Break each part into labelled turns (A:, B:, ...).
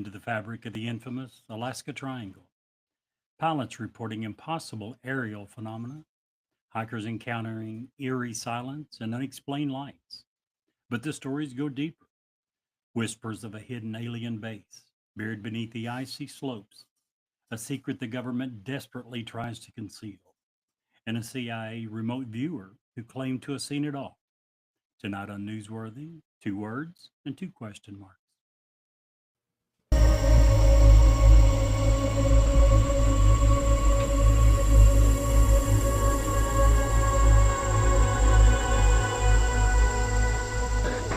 A: into the fabric of the infamous Alaska Triangle. Pilots reporting impossible aerial phenomena, hikers encountering eerie silence and unexplained lights. But the stories go deeper. Whispers of a hidden alien base buried beneath the icy slopes, a secret the government desperately tries to conceal, and a CIA remote viewer who claimed to have seen it all. Tonight on Newsworthy, two words and two question marks.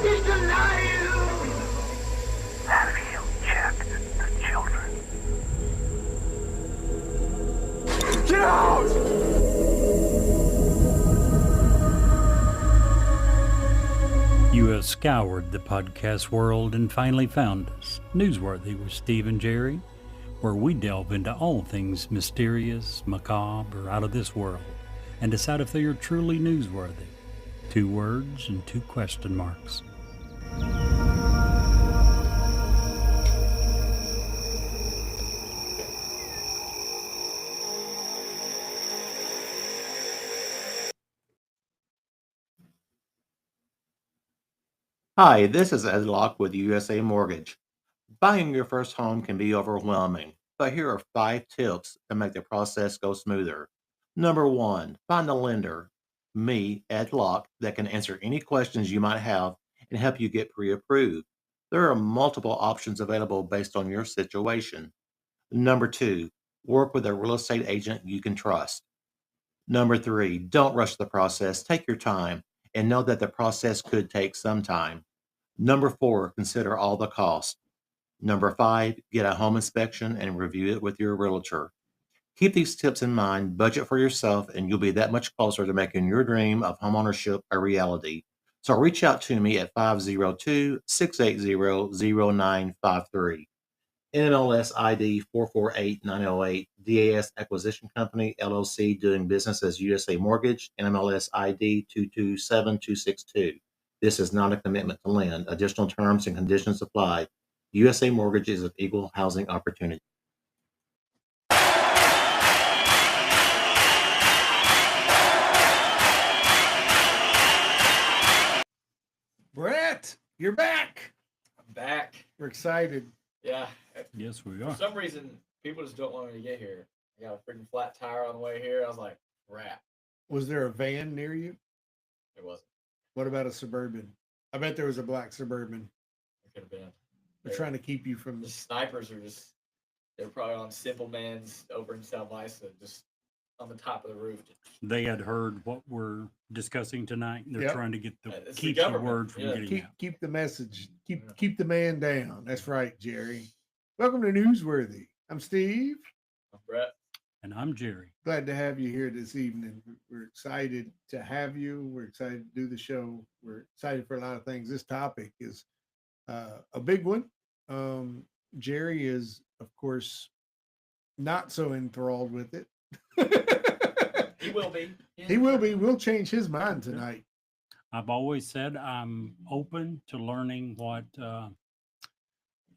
B: He's alive! Have you checked the children? Get out!
A: You have scoured the podcast world and finally found us, Newsworthy with Steve and Jerry, where we delve into all things mysterious, macabre, or out of this world, and decide if they are truly newsworthy. Two words and two question marks.
C: Hi, this is Ed Locke with USA Mortgage. Buying your first home can be overwhelming, but here are 5 tips to make the process go smoother. Number 1, find a lender, me, Ed Locke, that can answer any questions you might have and help you get pre-approved. There are multiple options available based on your situation. Number 2, work with a real estate agent you can trust. Number 3, don't rush the process. Take your time and know that the process could take some time. Number 4, consider all the costs. Number 5, get a home inspection and review it with your realtor. Keep these tips in mind, budget for yourself, and you'll be that much closer to making your dream of homeownership a reality. So reach out to me at 502-680-0953. NMLS ID 448908, DAS Acquisition Company, LLC, doing business as USA Mortgage, NMLS ID 227262. This is not a commitment to lend. Additional terms and conditions apply. USA Mortgage is an equal housing opportunity.
D: Brett, you're back.
E: I'm back.
D: We're excited.
E: Yeah.
A: Yes, we
E: For
A: are.
E: some reason, people just don't want me to get here. I got a freaking flat tire on the way here. I was like, crap.
D: Was there a van near you?
E: It wasn't.
D: What about a Suburban? I bet there was a black Suburban.
E: It could have been.
D: They're trying to keep you from
E: The snipers are just, they're probably on Simple Man's over in South Isa, just on the top of the roof.
A: They had heard what we're discussing tonight. And they're
D: Yep.
A: trying to get
E: It's the
A: keep the
E: government.
A: word from
E: Yeah.
A: getting out.
D: keep the message.
E: Yeah.
D: Keep the man down. That's right, Jerry. Welcome to Newsworthy. I'm Steve.
E: I'm Brett.
A: And I'm Jerry.
D: Glad to have you here this evening. We're excited to have you. We're excited to do the show. We're excited for a lot of things. This topic is a big one. Jerry is, of course, not so enthralled with it.
E: He will be.
D: He will be. We'll change his mind tonight.
A: I've always said I'm open to learning what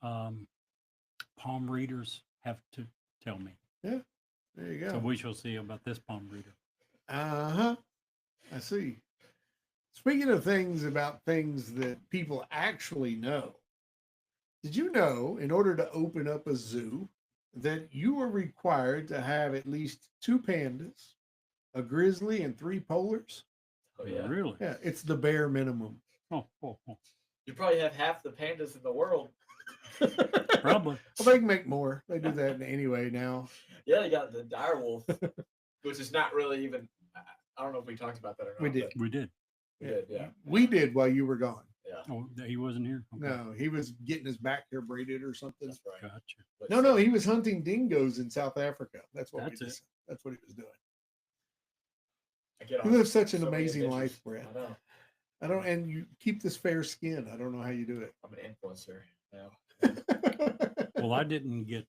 A: palm readers have to tell me.
D: There you
A: So
D: go.
A: we shall see about this palm reader.
D: Uh-huh. I see. Speaking of things about things that people actually know, did you know in order to open up a zoo that you are required to have at least 2 pandas, a grizzly, and 3 polars?
E: Oh, yeah.
A: Really?
D: Yeah, it's the bare minimum.
A: Oh.
E: You probably have half the pandas in the world.
A: Probably.
D: Well, they can make more. They do that anyway now.
E: Yeah, you got the dire wolf, which is not really even, I don't know if we talked about that or not.
D: We did.
E: but
A: We did.
E: We did, yeah.
D: We did while you were gone.
E: Yeah,
A: Oh, he wasn't here? Okay.
D: No, he was getting his back hair braided or something.
E: that's right.
A: Gotcha.
E: But
D: No, he was hunting dingoes in South Africa. That's what
A: That's
D: we
A: it.
D: just, that's what he was doing.
E: I get
D: You
E: on
D: live such an
E: so many
D: amazing
E: adventures.
D: life, Brett.
E: I know.
D: I don't, and you keep this fair skin. I don't know how you do
E: I'm an influencer now.
D: it.
A: Well, I didn't get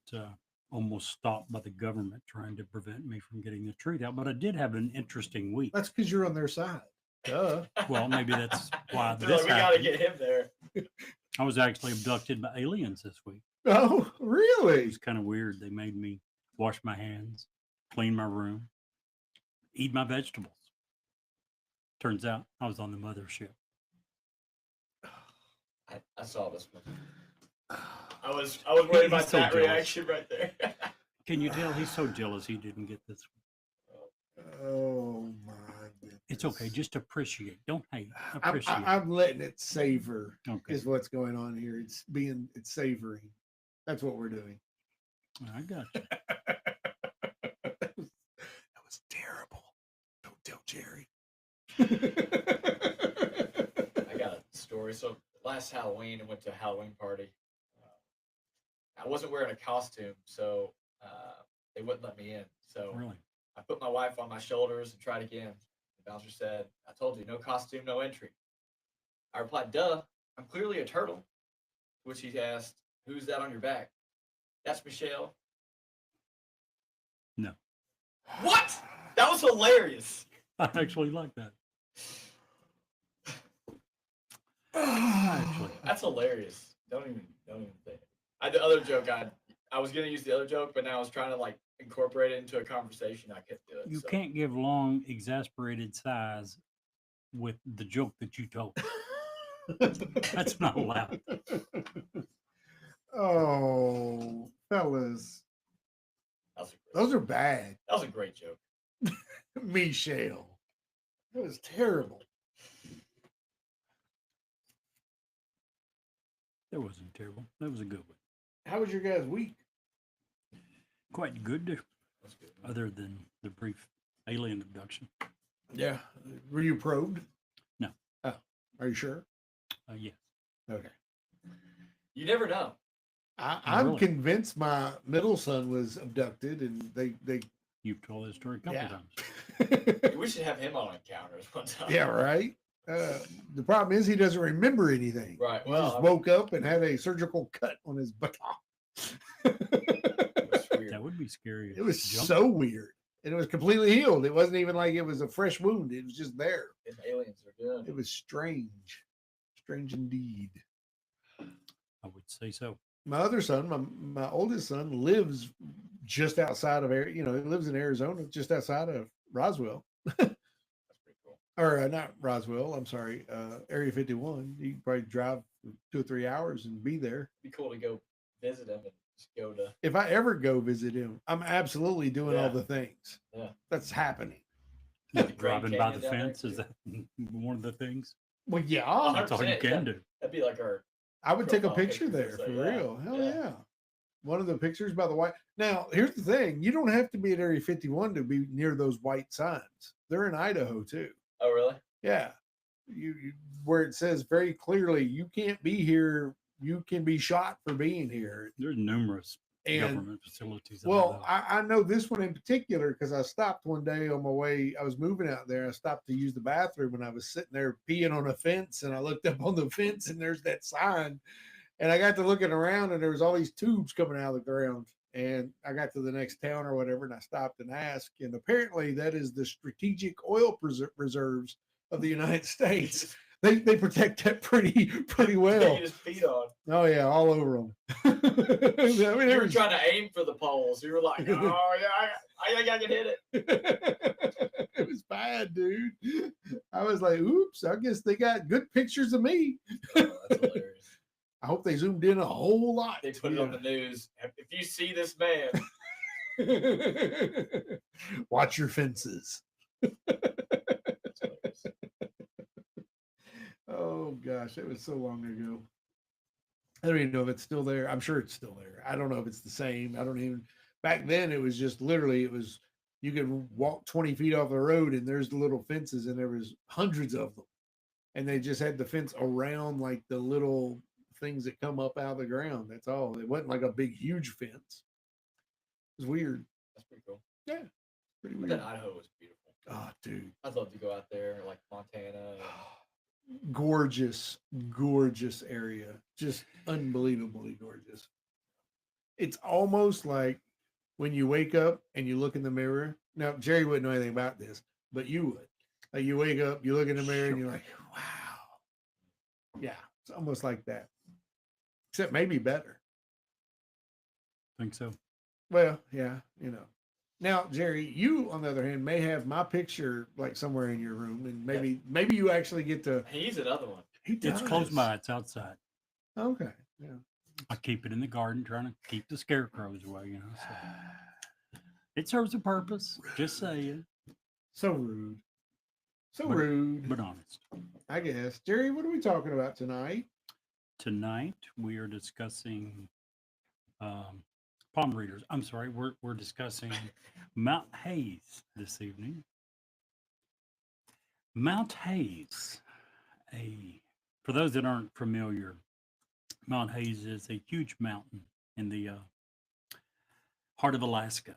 A: almost stopped by the government trying to prevent me from getting the truth out, but I did have an interesting week.
D: That's because you're on their side. Duh.
A: Well, maybe that's why
E: They're
A: this
E: like, we got to
A: happened.
E: get him there.
A: I was actually abducted by aliens this week.
D: Oh,
A: It
D: really?
A: was kind of weird. They made me wash my hands, clean my room, eat my vegetables. Turns out I was on the mothership.
E: I saw this one. I was worried
A: He's
E: about
A: so
E: that
A: jealous.
E: reaction right there.
A: Can you tell he's so jealous he didn't get this one?
D: Oh my goodness.
A: It's okay. Just appreciate. Don't hate.
D: I'm,
A: Appreciate.
D: I'm letting it savor.
A: Okay.
D: Is what's going on here. It's savoring. That's what we're doing.
A: I got you.
D: That was terrible. Don't tell Jerry.
E: I got a story. So last Halloween, I went to a Halloween party. I wasn't wearing a costume, so they wouldn't let me in. So
A: Really?
E: I put my wife on my shoulders and tried again. The bouncer said, "I told you, no costume, no entry." I replied, "Duh, I'm clearly a turtle." To which he asked, "Who's that on your back?" "That's Michelle."
A: No.
E: What? That was hilarious.
A: I actually like that. Actually,
E: That's hilarious. Don't even think. The other joke I was gonna use the other joke, but now I was trying to like incorporate it into a conversation. I couldn't do it.
A: you
E: so.
A: can't give long, exasperated sighs with the joke that you told. That's not allowed.
D: Oh, fellas, those are bad.
E: That was a great joke.
D: Michelle, that was terrible.
A: That wasn't terrible. That was a good one.
D: How was your guys' week?
A: Quite good,
E: That's good.
A: other than the brief alien abduction.
D: Yeah. Were you probed?
A: No.
D: Oh, are you sure?
A: Yes.
D: Okay.
E: You never know.
D: I'm
A: Really?
D: convinced my middle son was abducted, and they
A: You've told this story a couple
D: Yeah.
A: times.
E: We should have him on Encounters one time.
D: yeah, right. The problem is he doesn't remember anything.
E: Right.
D: He
E: Well,
D: just
E: I mean,
D: woke up and had a surgical cut on his butt.
E: it was weird.
A: That would be scary.
D: It was
A: Jump.
D: so weird, and it was completely healed. It wasn't even like it was a fresh wound. It was just there.
E: Them aliens are good.
D: It was strange, strange indeed.
A: I would say so.
D: My other son, my oldest son, lives just outside of he lives in Arizona, just outside of Roswell,
E: That's pretty cool.
D: or not Roswell. I'm sorry, Area 51. You could probably drive for 2 or 3 hours and be there.
E: It'd be cool to go visit him and just go to.
D: If I ever go visit him, I'm absolutely doing all
E: Yeah.
D: the things.
E: Yeah.
D: That's happening.
E: The Grand
A: Driving by the
E: Canyon down there,
A: fence, is
E: too.
A: that one of the things?
D: Well, yeah,
A: That's all you
E: 100%,
A: can do.
E: That'd be like our.
D: I would take a
E: Profile
D: picture
E: pictures
D: there
E: and
D: for
E: say, yeah,
D: real. Hell
E: yeah.
D: yeah. One of the pictures by the white. Now, here's the thing: you don't have to be at Area 51 to be near those white signs. They're in Idaho too.
E: Oh, really?
D: Yeah, you where it says very clearly you can't be here. You can be shot for being here.
A: There's numerous
D: And
A: government facilities.
D: well, I know this one in particular because I stopped one day on my way. I was moving out there. I stopped to use the bathroom, and I was sitting there peeing on a fence, and I looked up on the fence, and there's that sign. And I got to looking around, and there was all these tubes coming out of the ground. And I got to the next town or whatever, and I stopped and asked. And apparently, that is the strategic oil reserves of the United States. They protect that pretty well.
E: You just feed on.
D: Oh yeah, all over them. I mean,
E: You were
D: there's
E: trying to aim for the poles. You were like, "Oh yeah, I can hit it."
D: it was bad, dude. I was like, oops, I guess they got good pictures of me.
E: Oh, that's hilarious.
D: I hope they zoomed in a whole lot.
E: They put it on the news. If you see this man,
D: Watch your fences.
E: that's hilarious.
D: Oh gosh, it was so long ago. I don't even know if it's still there. I'm sure it's still there. I don't know if it's the same. I don't even. Back then, it was just literally you could walk 20 feet off the road and there's the little fences and there was hundreds of them, and they just had the fence around like the little things that come up out of the ground. That's all. It wasn't like a big huge fence. It was weird.
E: That's pretty cool.
D: Pretty
E: But
D: weird.
E: then Idaho was beautiful.
D: Oh, dude.
E: I'd love to go out there, like Montana.
D: Gorgeous area, just unbelievably gorgeous. It's almost like when you wake up and you look in the mirror. Now Jerry wouldn't know anything about this, but you would. Like you wake up, you look in the mirror, and you're like, wow. Yeah, it's almost like that, except maybe better.
A: Think so?
D: Well, yeah, Now, Jerry, you on the other hand may have my picture like somewhere in your room, and maybe you actually get to.
E: He's another one.
D: He
A: It's close
D: does.
A: by. It's outside.
D: Okay. Yeah.
A: I keep it in the garden, trying to keep the scarecrows away. So it serves a purpose. Just saying,
D: So rude. So
A: But-
D: rude.
A: but honest.
D: I guess. Jerry, what are we talking about tonight?
A: Tonight we are discussing palm readers. I'm sorry, we're discussing Mount Hayes this evening. Mount Hayes, for those that aren't familiar, Mount Hayes is a huge mountain in the heart of Alaska.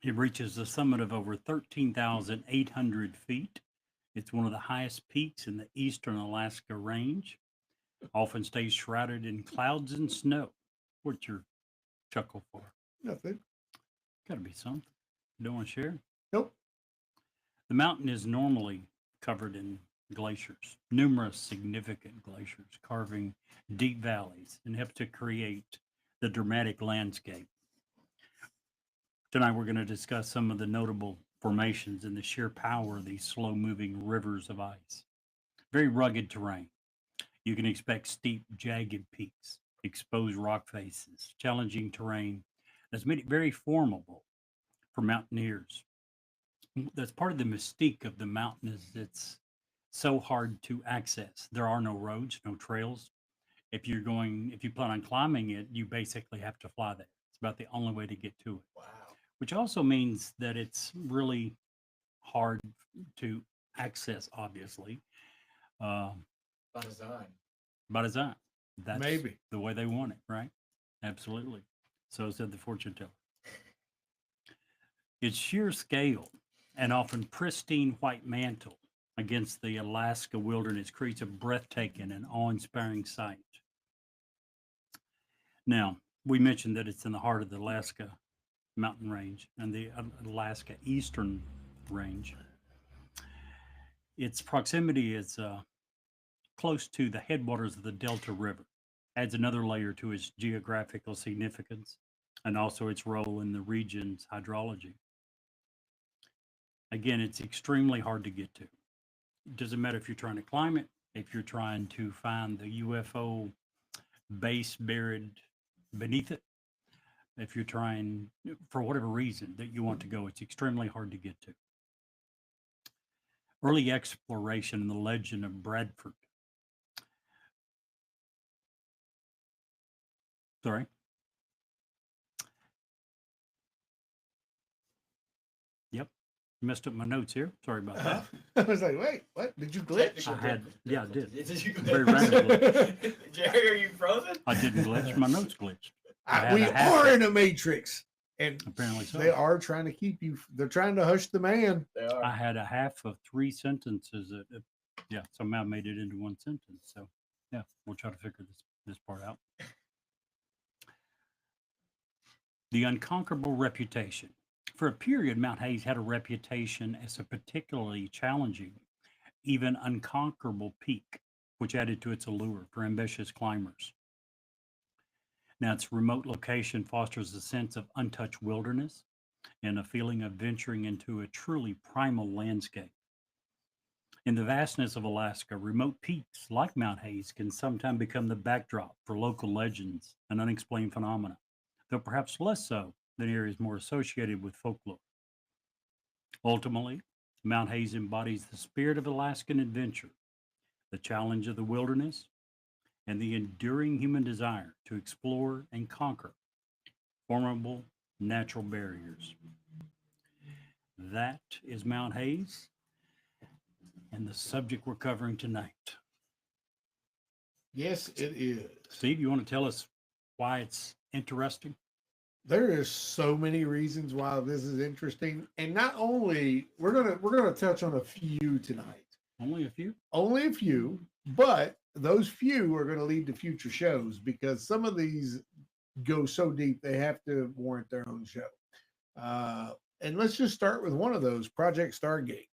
A: It reaches the summit of over 13,800 feet. It's one of the highest peaks in the eastern Alaska range. Often stays shrouded in clouds and snow. What's your chuckle for?
D: Nothing.
A: Got to be something. You don't want to share?
D: Nope.
A: The mountain is normally covered in glaciers, numerous significant glaciers, carving deep valleys and help to create the dramatic landscape. Tonight, we're going to discuss some of the notable formations and the sheer power of these slow-moving rivers of ice. Very rugged terrain. You can expect steep, jagged peaks, exposed rock faces, challenging terrain that's made it very formidable for mountaineers. That's part of the mystique of the mountain is it's so hard to access. There are no roads, no trails. If you plan on climbing it, you basically have to fly there. It's about the only way to get to it,
E: Wow.
A: which also means that it's really hard to access, obviously,
E: By design.
A: by design. That's
D: Maybe.
A: the way they want it, right? Absolutely. So said the fortune teller. Its sheer scale and often pristine white mantle against the Alaska wilderness creates a breathtaking and awe-inspiring sight. Now, we mentioned that it's in the heart of the Alaska mountain range and the Alaska Eastern Range. Its proximity is close to the headwaters of the Delta River, adds another layer to its geographical significance and also its role in the region's hydrology. Again, it's extremely hard to get to. It doesn't matter if you're trying to climb it, if you're trying to find the UFO base buried beneath it, if you're trying, for whatever reason that you want to go, it's extremely hard to get to. Early exploration and the legend of Bradford. Sorry. Yep. Messed up my notes here. Sorry about that.
D: I was like, wait, what? Did you glitch?
E: Technical
A: I had- yeah, I did.
E: Did you
A: Very
E: glitch? Jerry, are you frozen?
A: I didn't glitch. My notes glitched. I had
D: We
A: a half
D: are
A: a-
D: in a matrix. And
A: Apparently so.
D: they are trying to keep you, they're trying to hush the man.
E: They are.
A: I had a half of 3 sentences that, somehow made it into one sentence. So, yeah, we'll try to figure this part out. The unconquerable reputation. For a period, Mount Hayes had a reputation as a particularly challenging, even unconquerable peak, which added to its allure for ambitious climbers. Now, its remote location fosters a sense of untouched wilderness and a feeling of venturing into a truly primal landscape. In the vastness of Alaska, remote peaks like Mount Hayes can sometimes become the backdrop for local legends and unexplained phenomena, though perhaps less so than areas more associated with folklore. Ultimately, Mount Hayes embodies the spirit of Alaskan adventure, the challenge of the wilderness, and the enduring human desire to explore and conquer formidable natural barriers. That is Mount Hayes and the subject we're covering tonight.
D: Yes, it is.
A: Steve, you want to tell us why it's interesting?
D: There is so many reasons why this is interesting. And not only we're gonna touch on a few tonight.
A: Only a few?
D: Only a few, but those few are gonna lead to future shows because some of these go so deep they have to warrant their own show. And let's just start with one of those, Project Stargate.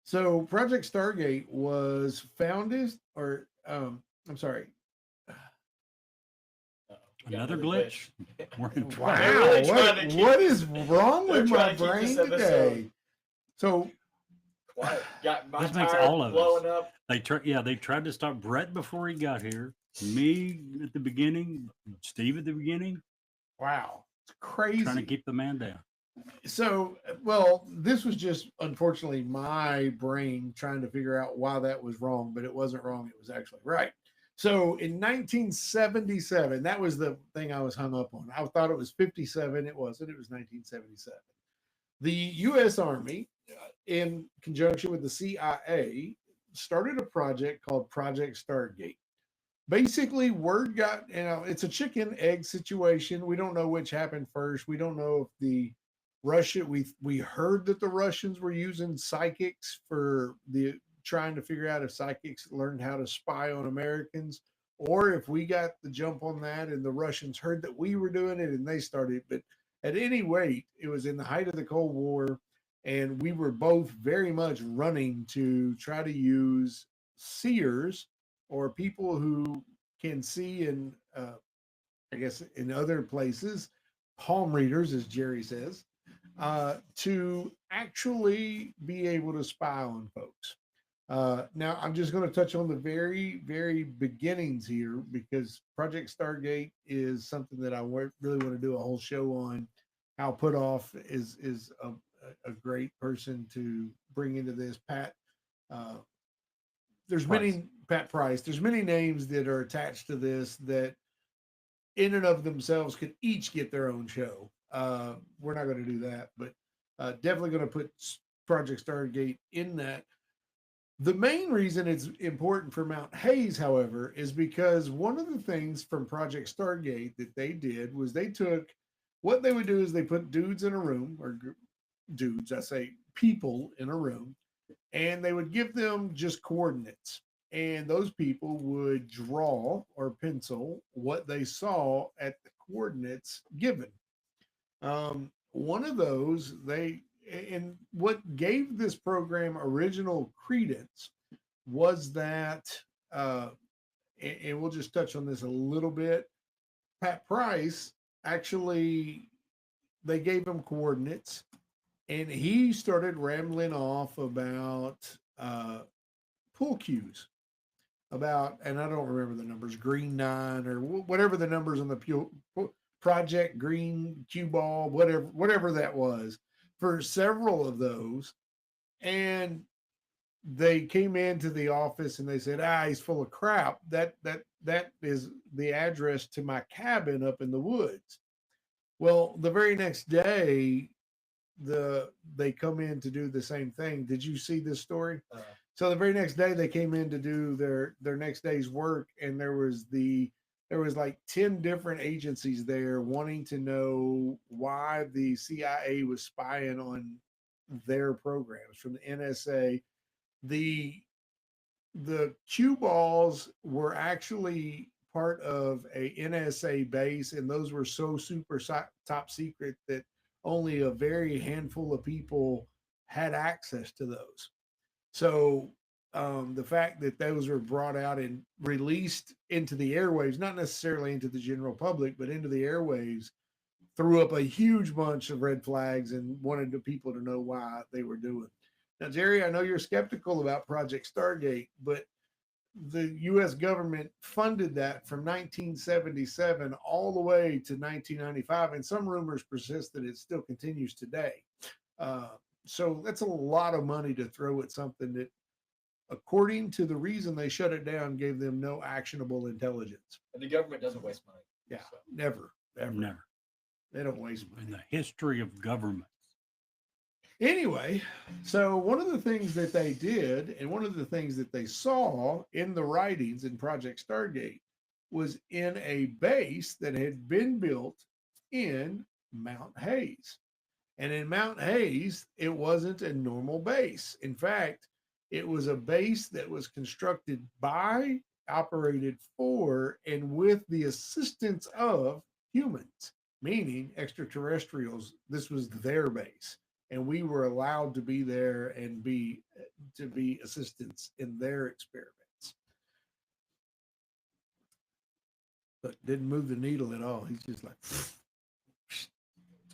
D: So Project Stargate was founded, or I'm sorry,
E: You got
A: Another
E: another
A: glitch. We're in trouble.
D: Wow,
E: They're really trying to keep-
D: what is wrong
E: they're
D: with my
E: trying to keep
D: brain
E: this episode
D: today? So
E: quiet. Got my
A: This makes
E: tire
A: all of us.
E: blowing up.
A: They tried to stop Brett before he got here. Me at the beginning, Steve at the beginning,
D: wow, it's crazy.
A: trying to keep the man down.
D: So, well, this was just unfortunately my brain trying to figure out why that was wrong, but it wasn't wrong. It was actually right. So in 1977, that was the thing I was hung up on. I thought it was 57. It wasn't. It was 1977. The U.S. Army, in conjunction with the CIA, started a project called Project Stargate. Basically, word got, it's a chicken egg situation. We don't know which happened first. We don't know if the we heard that the Russians were using psychics for the trying to figure out if psychics learned how to spy on Americans, or if we got the jump on that and the Russians heard that we were doing it and they started. But at any rate, it was in the height of the Cold War, and we were both very much running to try to use seers or people who can see in, I guess, in other places, palm readers, as Jerry says, to actually be able to spy on folks. Now, I'm just going to touch on the very, very beginnings here because Project Stargate is something that I really want to do a whole show on. Hal Puthoff is a great person to bring into this. Pat, there's many Pat Price. There's many names that are attached to this that, in and of themselves, could each get their own show. We're not going to do that, but definitely going to put Project Stargate in that. The main reason it's important for Mount Hayes, however, is because one of the things from Project Stargate that they did was they took what they would do is they put dudes in a room, or dudes, I say people in a room, and they would give them just coordinates. And those people would draw or pencil what they saw at the coordinates given. One of those, and what gave this program original credence was that, and we'll just touch on this a little bit. Pat Price actually, they gave him coordinates, and he started rambling off about pool cues. And I don't remember the numbers, Green 9 or whatever the numbers on the Project Green Cue Ball, whatever that was, for several of those. And they came into the office and they said, he's full of crap. That is the address to my cabin up in the woods. Well, the very next day, they come in to do the same thing. Did you see this story? So the very next day they came in to do their next day's work, and there was like 10 different agencies there wanting to know why the CIA was spying on their programs, from the NSA. The cue balls were actually part of a NSA base, and those were so super top secret that only a very handful of people had access to those. So the fact that those were brought out and released into the airwaves, not necessarily into the general public, but into the airwaves, threw up a huge bunch of red flags and wanted the people to know why they were doing. Now, Jerry, I know you're skeptical about Project Stargate, but the U.S. government funded that from 1977 all the way to 1995, and some rumors persist that it still continues today. So that's a lot of money to throw at something that, according to the reason they shut it down, gave them no actionable intelligence.
E: And the government doesn't waste money.
D: Yeah,
E: So.
D: never, ever.
A: Never.
D: They don't waste money.
A: In the history of government.
D: Anyway, so one of the things that they did, and one of the things that they saw in the writings in Project Stargate, was in a base that had been built in Mount Hayes. And in Mount Hayes, it wasn't a normal base. In fact, it was a base that was constructed by, operated for, and with the assistance of humans, meaning extraterrestrials. This was their base, and we were allowed to be there and be assistants in their experiments. but didn't move the needle at all. He's just like, it's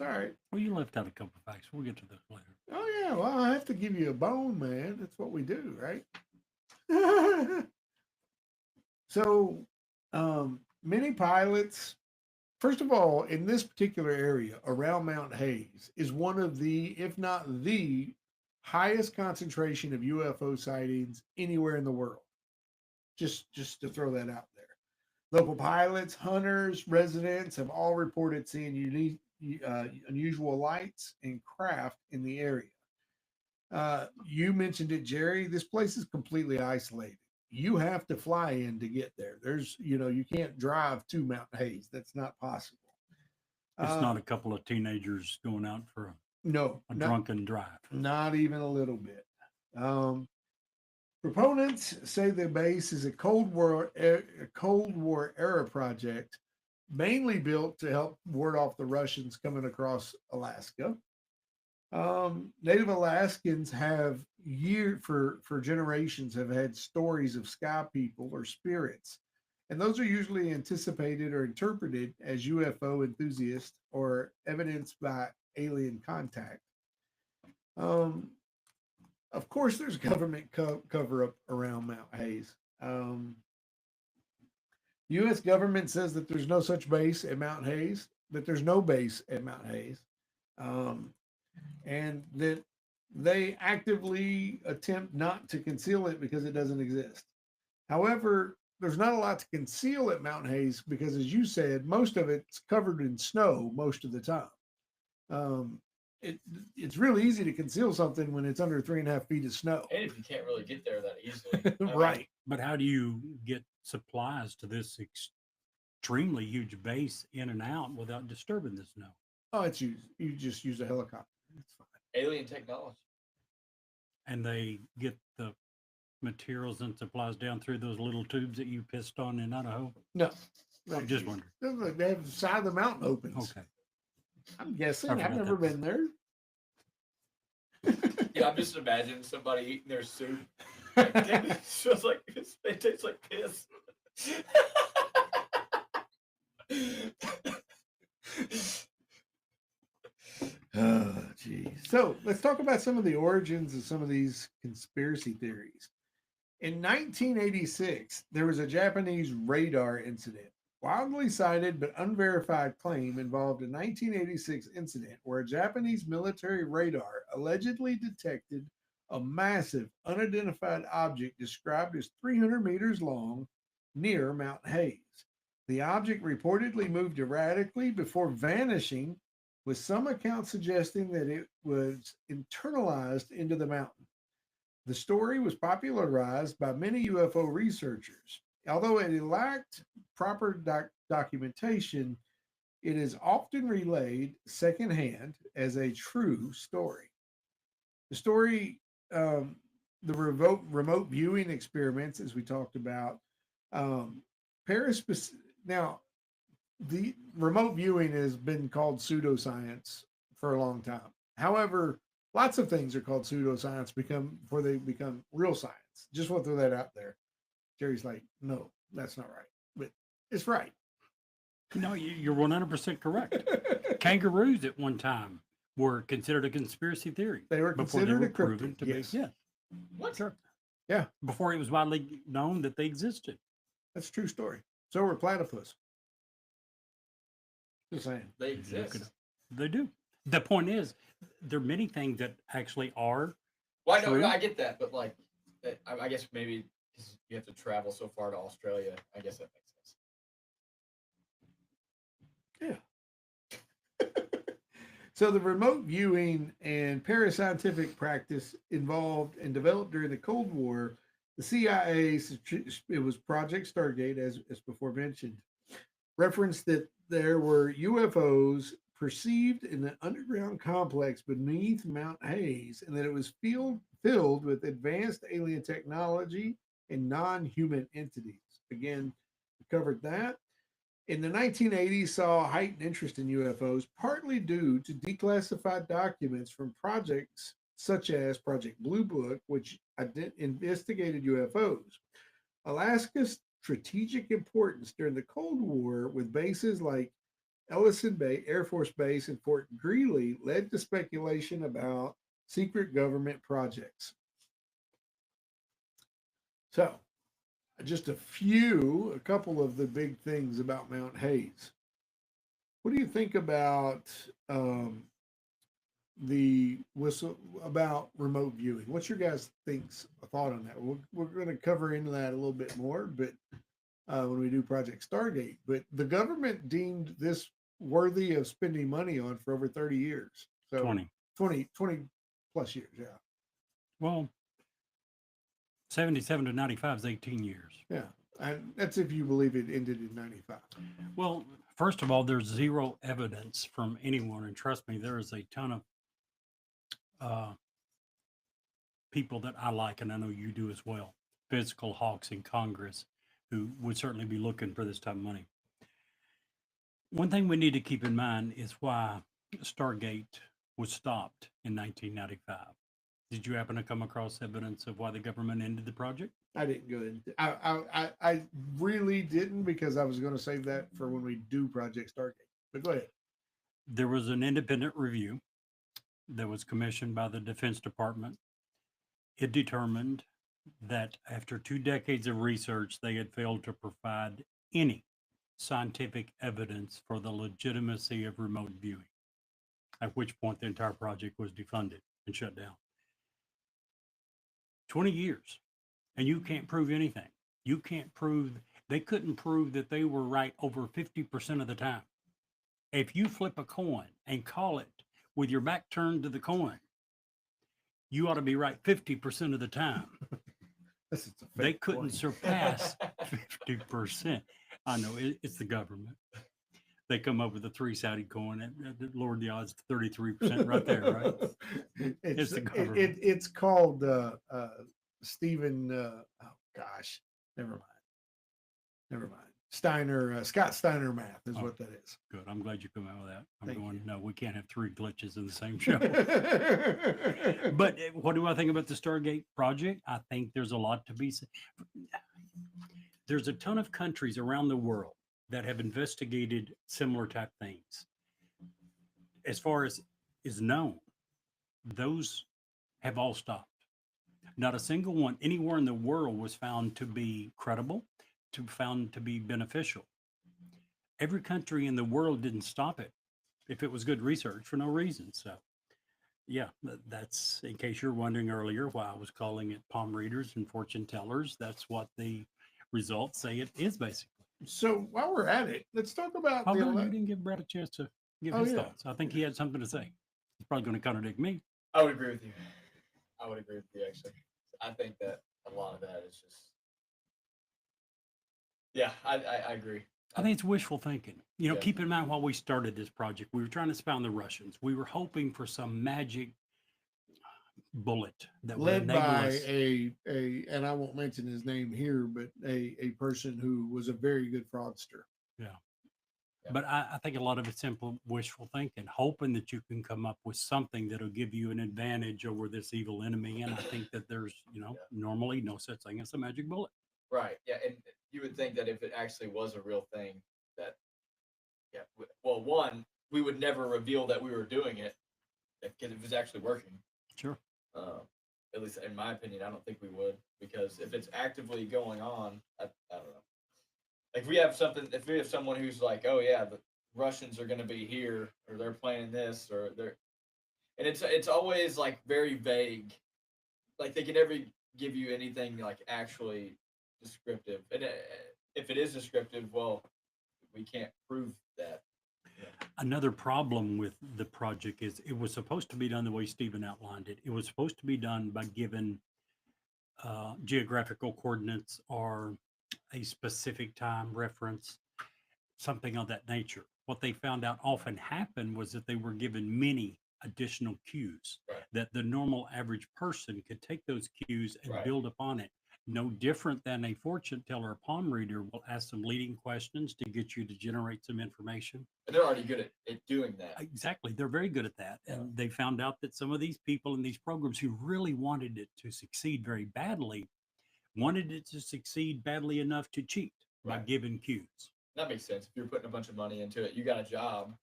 D: all right.
A: Well, you left out a couple of facts. We'll get to those later.
D: Oh yeah, well, I have to give you a bone, man. That's what we do, right? So, many pilots, first of all, in this particular area around Mount Hayes, is one of the, if not the highest concentration of UFO sightings anywhere in the world. Just to throw that out there. Local pilots, hunters, residents have all reported seeing unique, unusual lights and craft in the area. You mentioned it, Jerry. This place is completely isolated. You have to fly in to get there. There's, you can't drive to Mount Hayes. That's not possible.
A: It's not a couple of teenagers going out for
D: No,
A: a drunken drive.
D: not even a little bit. Proponents say the base is a Cold War era project, mainly built to help ward off the Russians coming across Alaska. Native Alaskans have for generations have had stories of sky people or spirits, and those are usually anticipated or interpreted as UFO enthusiasts or evidenced by alien contact. Of course, there's government cover up around Mount Hayes. U.S. government says that there's no such base at Mount Hayes, that there's no base at Mount Hayes, and that they actively attempt not to conceal it because it doesn't exist. However, there's not a lot to conceal at Mount Hayes because, as you said, most of it's covered in snow most of the time. It's really easy to conceal something when it's under 3.5 feet of snow.
E: And if you can't really get there that easily. I mean,
D: Right.
A: But how do you get supplies to this extremely huge base in and out without disturbing the snow?
D: Oh, you just use a helicopter. It's fine.
E: Alien technology.
A: And they get the materials and supplies down through those little tubes that you pissed on in Idaho?
D: No.
A: I'm just wondering.
D: They have the side of the mountain opens.
A: Okay.
D: I'm guessing.
A: I
D: I've
A: forgot
D: never
A: that.
D: been there.
E: Yeah, I'm just imagining somebody eating their soup. Like, damn, it smells like piss. It tastes like piss.
D: Oh, geez. So let's talk about some of the origins of some of these conspiracy theories. In 1986, there was a Japanese radar incident. Wildly cited but unverified claim involved a 1986 incident where a Japanese military radar allegedly detected a massive unidentified object described as 300 meters long near Mount Hayes. The object reportedly moved erratically before vanishing, with some accounts suggesting that it was internalized into the mountain. The story was popularized by many UFO researchers. Although it lacked proper documentation, it is often relayed secondhand as a true story. The story, the remote viewing experiments, as we talked about, now, the remote viewing has been called pseudoscience for a long time. However, lots of things are called pseudoscience before they become real science. Just want to throw that out there. Jerry's like, no, that's not right, but it's right.
A: No, you're 100% correct. Kangaroos at one time were considered a conspiracy theory.
D: They were
A: before they
D: considered
A: were
D: a
A: proven
D: cryptid.
A: to
D: Yes,
A: be. Yeah,
E: What?
A: sure.
D: Yeah.
A: Before it was widely known that they existed.
D: That's a true story. So were platypus. Just saying.
E: They
A: Look it
E: exist.
A: up. They do. The point is, there are many things that actually are.
E: Well,
A: True.
E: I get that, but like, I guess maybe because you have to travel so far to Australia. I guess that makes sense.
D: So the remote viewing and parascientific practice involved and developed during the Cold War, the CIA, it was Project Stargate, as before mentioned, referenced that there were UFOs perceived in the underground complex beneath Mount Hayes, and that it was filled with advanced alien technology and non-human entities. Again, we covered that. In the 1980s, saw heightened interest in UFOs, partly due to declassified documents from projects such as Project Blue Book, which investigated UFOs. Alaska strategic importance during the Cold War with bases like Ellison Bay Air Force Base and Fort Greely led to speculation about secret government projects. So, just a couple of the big things about Mount Hayes. What do you think about the whistle about remote viewing? What's your guys' thought on that? We're going to cover into that a little bit more, but when we do Project Stargate, but the government deemed this worthy of spending money on for over 30 years. So 20 plus years. Yeah.
A: Well, 77 to 95 is 18 years.
D: Yeah. And that's if you believe it ended in 95.
A: Well, first of all, there's zero evidence from anyone, and trust me, there is a ton of people that I like, and I know you do as well, physical hawks in Congress who would certainly be looking for this type of money. One thing we need to keep in mind is why Stargate was stopped in 1995. Did you happen to come across evidence of why the government ended the project?
D: I didn't go into. I really didn't, because I was going to save that for when we do Project Stargate. But go ahead.
A: There was an independent review that was commissioned by the Defense Department. It determined that after 2 decades of research, they had failed to provide any scientific evidence for the legitimacy of remote viewing, at which point the entire project was defunded and shut down. 20 years, and you can't prove anything. You can't prove, they couldn't prove that they were right over 50% of the time. If you flip a coin and call it with your back turned to the coin, you ought to be right 50% of the time. They couldn't surpass 50%. I know it's the government. They come up with a 3-sided coin and lowered the odds to 33% right there, right?
D: It's
A: the government.
D: it's called Stephen. Never mind. Scott Steiner math is what that is.
A: Good. I'm glad you come out with that.
D: Thank you.
A: No, we can't have 3 glitches in the same show. But what do I think about the Stargate project? I think there's a lot to be said. There's a ton of countries around the world that have investigated similar type things. As far as is known, those have all stopped. Not a single one anywhere in the world was found to be credible, found to be beneficial. Every country in the world didn't stop it if it was good research for no reason. So yeah, that's, in case you're wondering earlier why I was calling it palm readers and fortune tellers, that's what the results say it is basically.
D: So while we're at it, let's talk about
A: you didn't give Brett a chance to give his
D: yeah.
A: thoughts. I think he had something to say. He's probably going to contradict me.
E: I would agree with you. Actually. I think that a lot of that is just, yeah, I agree.
A: I think it's wishful thinking.
E: Yeah.
A: Keep in mind, while we started this project, we were trying to spy on the Russians. We were hoping for some magic bullet that would
D: led
A: enable
D: by
A: us.
D: a and I won't mention his name here, but a person who was a very good fraudster.
A: But I think a lot of it's simple wishful thinking, hoping that you can come up with something that'll give you an advantage over this evil enemy. And I think that there's, normally no such thing as a magic bullet.
E: Right. Yeah. And you would think that if it actually was a real thing, that, well, one, we would never reveal that we were doing it because it was actually working.
A: Sure.
E: At least in my opinion, I don't think we would, because if it's actively going on, I don't know. Like if we have someone who's like, oh yeah, the Russians are going to be here, or they're planning this, or and it's always like very vague. Like they can never give you anything like actually descriptive. And if it is descriptive, well, we can't prove that.
A: Another problem with the project is it was supposed to be done the way Stephen outlined it. It was supposed to be done by giving geographical coordinates or a specific time reference, something of that nature. What they found out often happened was that they were given many additional cues,
E: Right.
A: that the normal average person could take those cues and
E: Right.
A: build upon it. No different than a fortune teller or palm reader will ask some leading questions to get you to generate some information.
E: And they're already good at doing that.
A: Exactly. They're very good at that. And they found out that some of these people in these programs who really wanted it to succeed very badly wanted it to succeed badly enough to cheat by
E: Right.
A: giving cues.
E: That makes sense. If you're putting a bunch of money into it, you got a job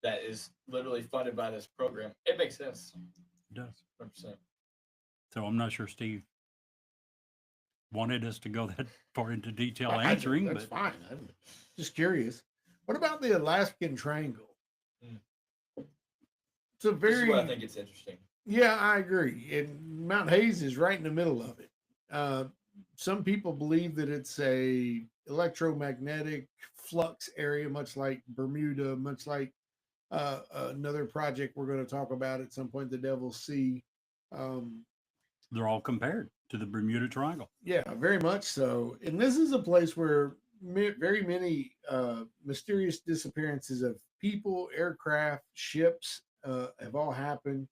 E: that is literally funded by this program. It makes sense.
A: It does.
E: 100%.
A: So I'm not sure Steve wanted us to go that far into detail
D: I think
A: answering,
D: that's
A: but
D: fine. I'm just curious. What about the Alaskan Triangle?
E: Mm.
D: It's a
E: This is
D: very
E: where I think it's interesting.
D: Yeah, I agree. And Mount Hayes is right in the middle of it. Some people believe that it's a electromagnetic flux area, much like Bermuda, much like another project we're going to talk about at some point, the Devil's Sea. Um,
A: they're all compared to the Bermuda Triangle.
D: yeah, very much so. And this is a place where very many mysterious disappearances of people, aircraft, ships have all happened.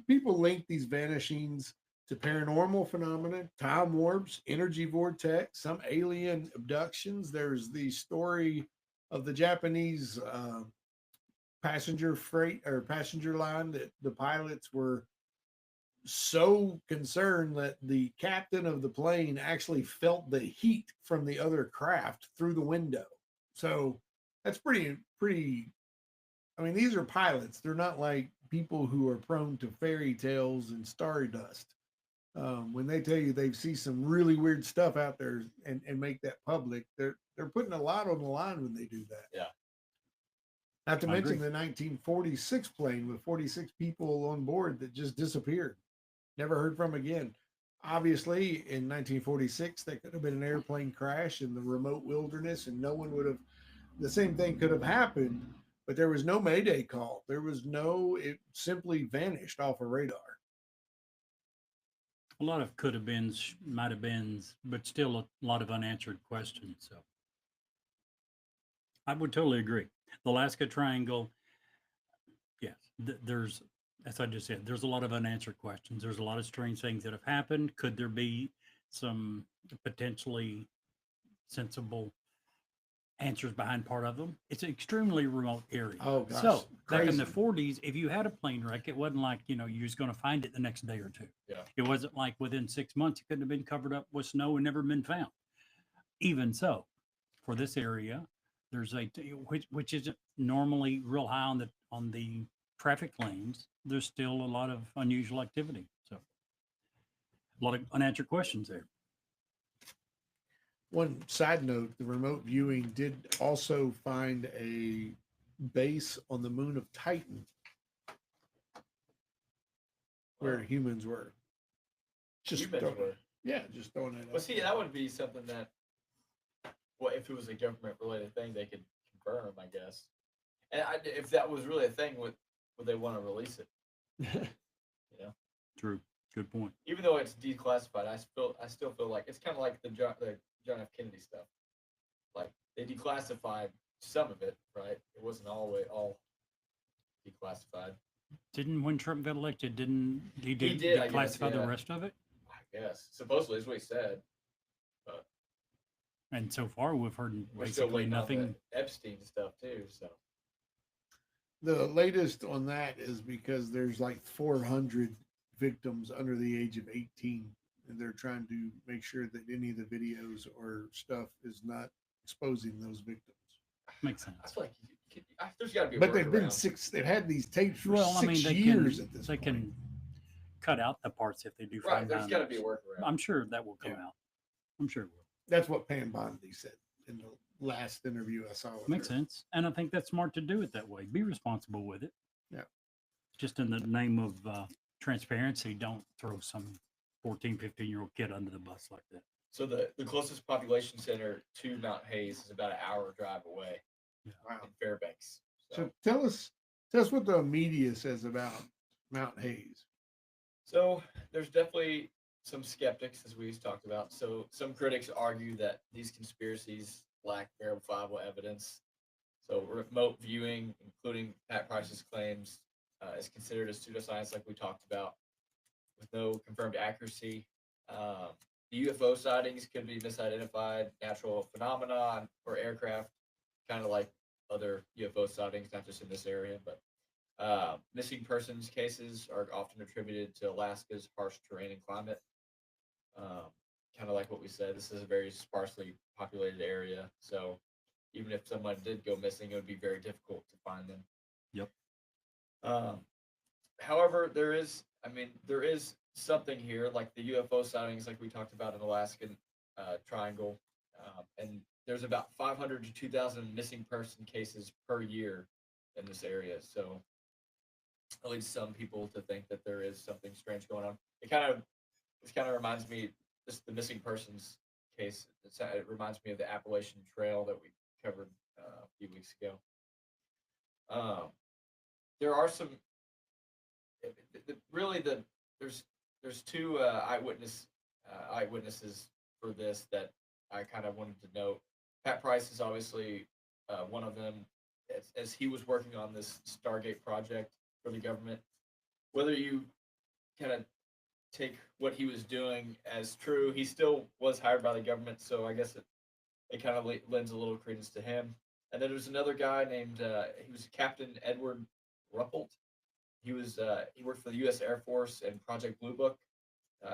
D: People link these vanishings to paranormal phenomena, time warps, energy vortex, some alien abductions. There's the story of the Japanese passenger freight or passenger line that the pilots were so concerned that the captain of the plane actually felt the heat from the other craft through the window. So that's pretty. I mean, these are pilots. They're not like people who are prone to fairy tales and starry dust. When they tell you they see some really weird stuff out there and make that public, they're putting a lot on the line when they do that.
E: Yeah.
D: Not to
A: I
D: mention
A: agree.
D: the 1946 plane with 46 people on board that just disappeared, never heard from again. Obviously, in 1946, that could have been an airplane crash in the remote wilderness, and no one would have. The same thing could have happened, but there was no Mayday call. There was no. It simply vanished off a radar.
A: A lot of could have been, might have been, but still a lot of unanswered questions. So I would totally agree. The Alaska Triangle, yes, there's, as I just said, there's a lot of unanswered questions. There's a lot of strange things that have happened. Could there be some potentially sensible answers behind part of them? It's an extremely remote area.
D: Oh gosh,
A: So back in
D: crazy.
A: the 40s, if you had a plane wreck, it wasn't like, you're just going to find it the next day or two.
E: Yeah.
A: It wasn't like within 6 months, it couldn't have been covered up with snow and never been found. Even so, for this area, there's which isn't normally real high on the traffic lanes. There's still a lot of unusual activity. So a lot of unanswered questions there.
D: One side note: the remote viewing did also find a base on the moon of Titan where
E: Wow.
D: humans were. Just
E: Humans
D: throwing-
E: were.
D: Yeah, just throwing it.
E: Well, see, that would be something that, well, if it was a government related thing, they could confirm, I guess. And if that was really a thing, would they want to release it?
A: True. Good point.
E: Even though it's declassified, I still feel like it's kind of like the John F. Kennedy stuff. Like they declassified some of it, right? It wasn't all declassified.
A: Didn't when Trump got elected, didn't he
E: did, I guess,
A: declassify the
E: yeah.
A: rest of it?
E: I guess supposedly is what he said.
A: And so far, we've heard
E: We're still
A: basically
E: waiting on
A: nothing.
E: the Epstein stuff too. So
D: The latest on that is because there's like 400 victims under the age of 18, and they're trying to make sure that any of the videos or stuff is not exposing those victims.
A: Makes
E: I
A: sense.
E: feel like there's got to be. A
D: But they've been
E: workaround.
D: they've had these tapes for
A: Well, I
D: 6
A: mean, they
D: years
A: can
D: at this
A: they
D: point.
A: can cut out the parts if they do
E: Right,
A: find
E: there's got to be a
A: those.
E: workaround.
A: I'm sure that will come
D: Yeah.
A: out. I'm sure it will.
D: That's what Pam Bondi said in the last interview I saw with
A: Makes
D: her.
A: sense. And I think that's smart to do it that way. Be responsible with it.
D: Yeah.
A: Just in the name of transparency, don't throw some 14, 15-year-old kid under the bus like that.
E: So the closest population center to Mount Hayes is about an hour drive away
D: Wow.
E: in Fairbanks.
D: So tell us what the media says about Mount Hayes.
E: So there's definitely some skeptics, as we talked about. So some critics argue that these conspiracies lack verifiable evidence. So remote viewing, including Pat Price's claims, is considered a pseudoscience, like we talked about, with no confirmed accuracy. The UFO sightings could be misidentified natural phenomenon or aircraft, kind of like other UFO sightings, not just in this area, but missing persons cases are often attributed to Alaska's harsh terrain and climate. kind of like what we said, this is a very sparsely populated area. So even if someone did go missing, it would be very difficult to find them.
A: Yep.
E: Um, However, there is something here, like the UFO sightings, like we talked about in Alaskan Triangle, and there's about 500 to 2,000 missing person cases per year in this area. So it leads some people to think that there is something strange going on. This kind of reminds me, the missing persons case. It reminds me of the Appalachian Trail that we covered a few weeks ago. Um, there are some really there's two eyewitnesses for this that I kind of wanted to note. Pat Price is obviously one of them, as he was working on this Stargate project for the government. Whether you kind of take what he was doing as true, he still was hired by the government, so I guess it kind of lends a little credence to him. And then there's another guy named he was Captain Edward Ruppelt. He worked for the U.S. Air Force and Project Blue Book.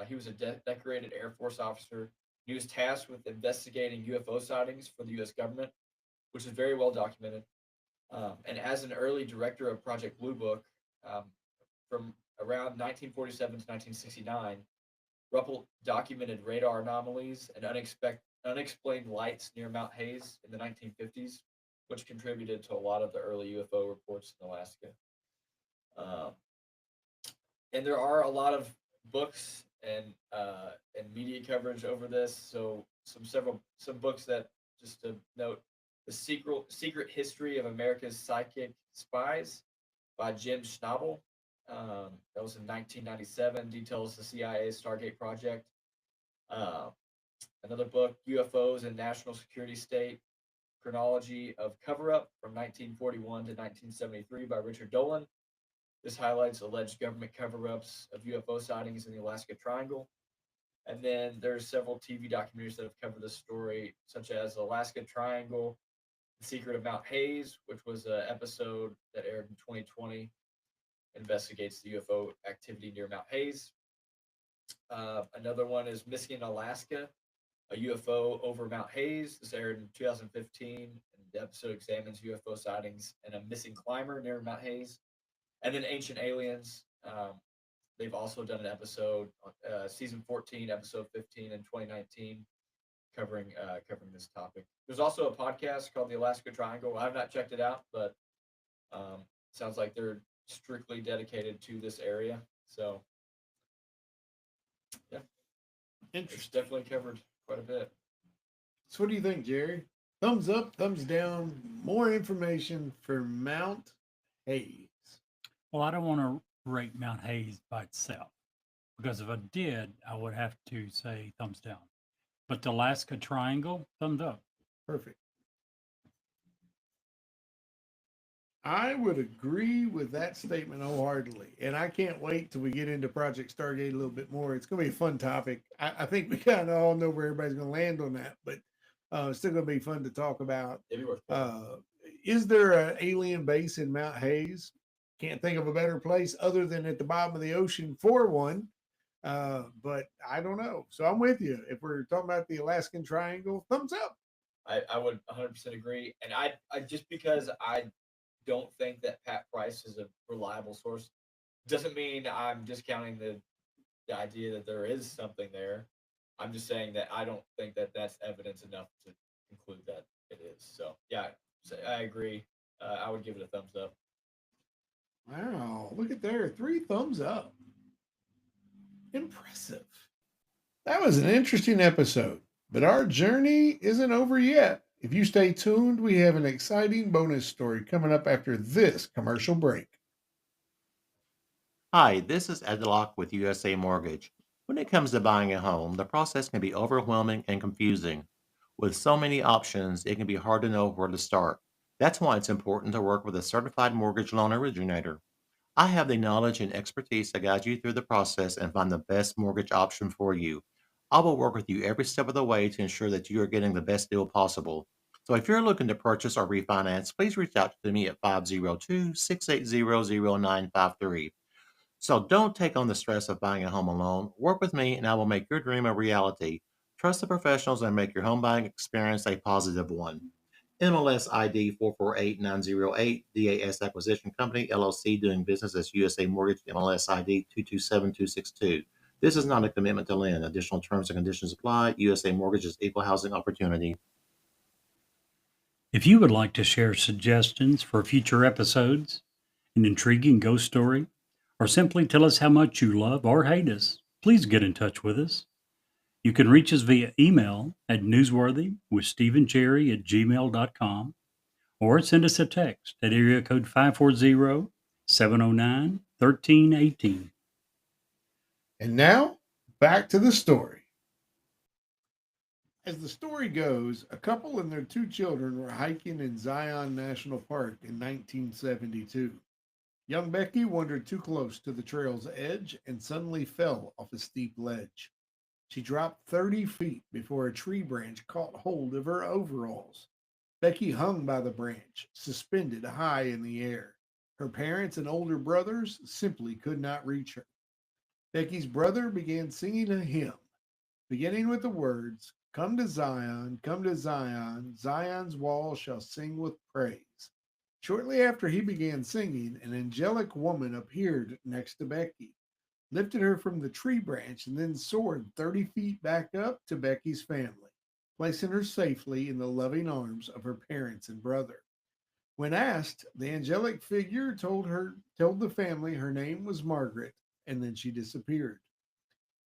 E: He was a decorated Air Force officer. He was tasked with investigating UFO sightings for the U.S. government, which is very well documented. And as an early director of Project Blue Book, from around 1947 to 1969, Ruppelt documented radar anomalies and unexplained lights near Mount Hayes in the 1950s, which contributed to a lot of the early UFO reports in Alaska. And there are a lot of books and media coverage over this. So some books that, just to note, The Secret History of America's Psychic Spies by Jim Schnabel. That was in 1997. Details the CIA's Stargate project. Another book, UFOs and National Security State: Chronology of Cover-Up from 1941 to 1973 by Richard Dolan. This highlights alleged government cover-ups of UFO sightings in the Alaska Triangle. And then there's several TV documentaries that have covered this story, such as Alaska Triangle, The Secret of Mount Hayes, which was an episode that aired in 2020, investigates the UFO activity near Mount Hayes. Another one is Missing in Alaska, a UFO over Mount Hayes. This aired in 2015, and the episode examines UFO sightings and a missing climber near Mount Hayes. And then Ancient Aliens. They've also done an episode, season 14, episode 15 in 2019, covering this topic. There's also a podcast called The Alaska Triangle. I've not checked it out, but sounds like they're strictly dedicated to this area. So, yeah, it's definitely covered quite a bit.
D: So what do you think, Jerry? Thumbs up, thumbs down, more information for Mount Hayes.
A: Well, I don't want to rate Mount Hayes by itself, because if I did, I would have to say thumbs down. But the Alaska Triangle, thumbs up.
D: Perfect. I would agree with that statement wholeheartedly. And I can't wait till we get into Project Stargate a little bit more. It's going to be a fun topic. I think we kind of all know where everybody's going to land on that, but it's still going to be fun to talk about. Is there an alien base in Mount Hayes? Can't think of a better place other than at the bottom of the ocean for one. But I don't know. So I'm with you. If we're talking about the Alaskan Triangle, thumbs up.
E: I would 100% agree. And I just because I don't think that Pat Price is a reliable source doesn't mean I'm discounting the idea that there is something there. I'm just saying that I don't think that that's evidence enough to conclude that it is. So yeah, I agree. I would give it a thumbs up.
D: Wow, look at there. 3 thumbs up. Impressive. That was an interesting episode, but our journey isn't over yet. If you stay tuned, we have an exciting bonus story coming up after this commercial break.
C: Hi, this is Ed Locke with USA Mortgage. When it comes to buying a home, the process can be overwhelming and confusing. With so many options, it can be hard to know where to start. That's why it's important to work with a certified mortgage loan originator. I have the knowledge and expertise to guide you through the process and find the best mortgage option for you. I will work with you every step of the way to ensure that you are getting the best deal possible. So if you're looking to purchase or refinance, please reach out to me at 502-680-0953. So don't take on the stress of buying a home alone. Work with me and I will make your dream a reality. Trust the professionals and make your home buying experience a positive one. MLS ID 448908, DAS Acquisition Company, LLC, doing business as USA Mortgage, MLS ID 227262. This is not a commitment to lend. Additional terms and conditions apply. USA Mortgage is equal housing opportunity.
A: If you would like to share suggestions for future episodes, an intriguing ghost story, or simply tell us how much you love or hate us, please get in touch with us. You can reach us via email at newsworthy@gmail.com or send us a text at area code 540-709-1318.
D: And now, back to the story. As the story goes, a couple and their 2 children were hiking in Zion National Park in 1972. Young Becky wandered too close to the trail's edge and suddenly fell off a steep ledge. She dropped 30 feet before a tree branch caught hold of her overalls. Becky hung by the branch, suspended high in the air. Her parents and older brothers simply could not reach her. Becky's brother began singing a hymn, beginning with the words, "Come to Zion, Zion's wall shall sing with praise." Shortly after he began singing, an angelic woman appeared next to Becky, lifted her from the tree branch, and then soared 30 feet back up to Becky's family, placing her safely in the loving arms of her parents and brother. When asked, the angelic figure told the family her name was Margaret, and then she disappeared.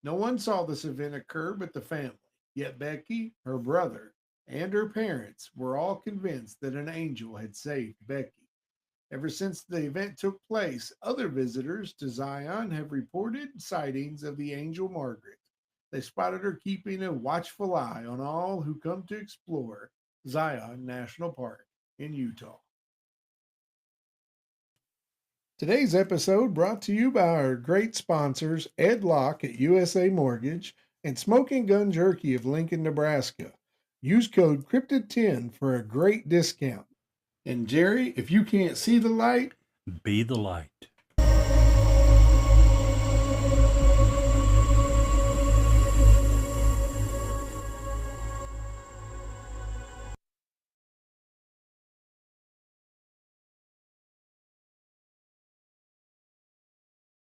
D: No one saw this event occur but the family, yet Becky, her brother, and her parents were all convinced that an angel had saved Becky. Ever since the event took place, other visitors to Zion have reported sightings of the angel Margaret. They spotted her keeping a watchful eye on all who come to explore Zion National Park in Utah. Today's episode brought to you by our great sponsors, Ed Locke at USA Mortgage and Smoking Gun Jerky of Lincoln, Nebraska. Use code CRYPTID10 for a great discount. And Jerry, if you can't see the light,
A: Be the light.